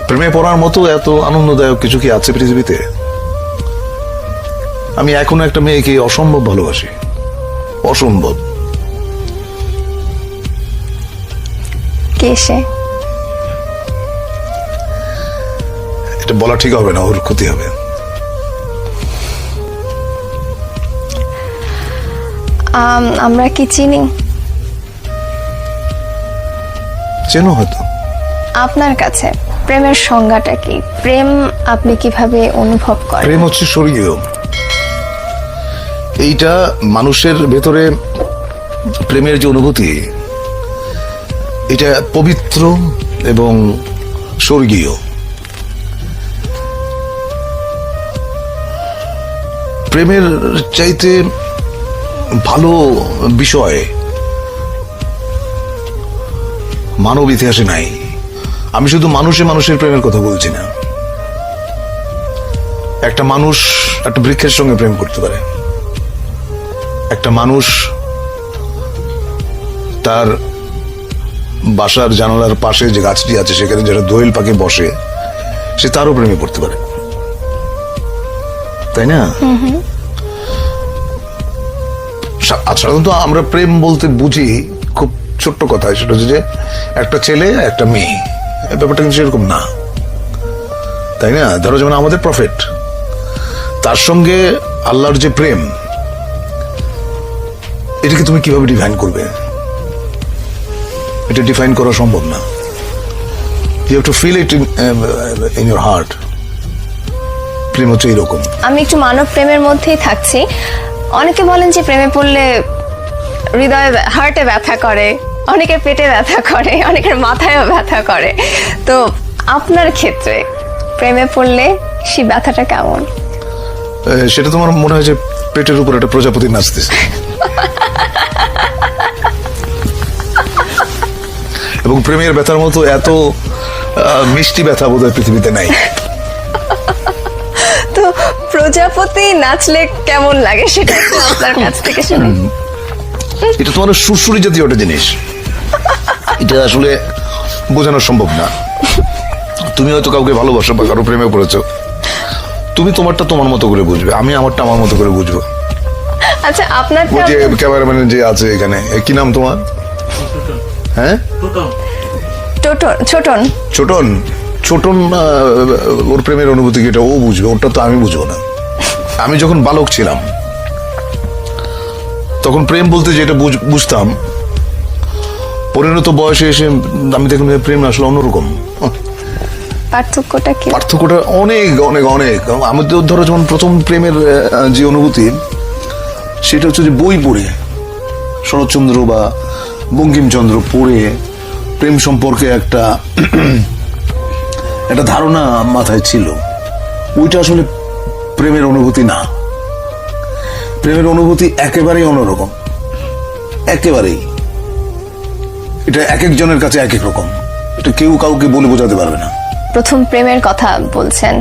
প্রেমে পড়ার মতো এত আনন্দদায়ক কিছু কি আছে পৃথিবীতে? আমি এখনো একটা মেয়েকে অসম্ভব ভালোবাসি, অসম্ভব। কে সে? এটা বলা ঠিক হবে না, ওর ক্ষতি হবে। আমরা কি চিনি? চেনো হয়তো। আপনার কাছে প্রেমের সংজ্ঞাটা কি? প্রেম আপনি কিভাবে অনুভব করেন? প্রেম হচ্ছে স্বর্গীয়। এইটা মানুষের ভেতরে প্রেমের যে অনুভূতি, এটা পবিত্র এবং স্বর্গীয়। প্রেমের চাইতে ভালো বিষয় মানব ইতিহাসে নাই। আমি শুধু মানুষের প্রেমের কথা বলছি না। একটা মানুষ একটা বৃক্ষের সঙ্গে প্রেম করতে পারে, একটা মানুষ তার বাসার জানালার পাশে যে গাছটি আছে সেখানে যেটা দোয়েল পাখি বসে, সে তারও প্রেমে পড়তে পারে, তাই না? সাধারণত আমরা প্রেম বলতে বুঝি খুব ছোট্ট কথা, সেটা হচ্ছে যে একটা ছেলে একটা মেয়ে। ব্যাপারটা কিন্তু সেরকম না, তাই না? ধরো যেমন আমাদের প্রফেট, তার সঙ্গে আল্লাহর যে প্রেম, এটাকে তুমি কিভাবে ডিফাইন করবে? এটা ডিফাইন করা সম্ভব না। You have to feel it in your heart. প্রেম হচ্ছে এইরকম। আমি একটু মানব প্রেমের মধ্যেই থাকছি। অনেকে বলেন যে প্রেমে পড়লে হৃদয়ে হার্টে ব্যথা করে, অনেকের পেটে ব্যথা করে, অনেকের মাথায়ও ব্যথা করে। তো আপনার ক্ষেত্রে প্রেমে পড়লে সেই ব্যথাটা কেমন? সেটা তোমার মনে হয় যে পেটের উপর একটা প্রজাপতি নাচতেছে, এবং প্রেমের ব্যথার মতো এত মিষ্টি ব্যথা বোধহয় পৃথিবীতে নাই। তো প্রজাপতি নাচলে কেমন লাগে সেটা একটু আপনার কাছ থেকে শুনি। এটা তোমার সুরসুরি জাতীয় একটা জিনিস, এটা আসলে বোঝানো সম্ভব না। তুমি হয়তো কাউকে ভালোবাসো বা কারো প্রেমে পড়েছো, তুমি তোমারটা তোমার মতো করে বুঝবে, আমি আমারটা আমার মতো করে বুঝবো। আচ্ছা, আপনার ওই যে ক্যামেরাম্যান যে আছে এখানে, কি নাম তোমার? হ্যাঁ, ছোটন। ছোটন। ছোটন ওর প্রেমের অনুভূতি কি এটা ও বুঝবে, ওটা তো আমি বুঝবো না। আমি যখন বালক ছিলাম তখন প্রেম বলতে যেটা বুঝতাম, পরিণত বয়সে এসে আমি দেখলাম প্রেম আসলে অন্যরকম। পার্থক্যটা কি? পার্থক্যটা অনেক অনেক অনেক। আমাদের ধরো যেমন প্রথম প্রেমের যে অনুভূতি, সেটা হচ্ছে যে বই পড়ে, শরৎচন্দ্র বা বঙ্কিমচন্দ্র পড়ে প্রেম সম্পর্কে একটা ধারণা মাথায় ছিল। ওইটা আসলে প্রেমের অনুভূতি না। প্রেমের অনুভূতি একেবারেই অন্যরকম, একেবারেই। এটা এক একজনের কাছে এক এক রকম, এটা কেউ কাউকে বলে বোঝাতে পারবে না। প্রথম প্রেমের কথা বলছেন,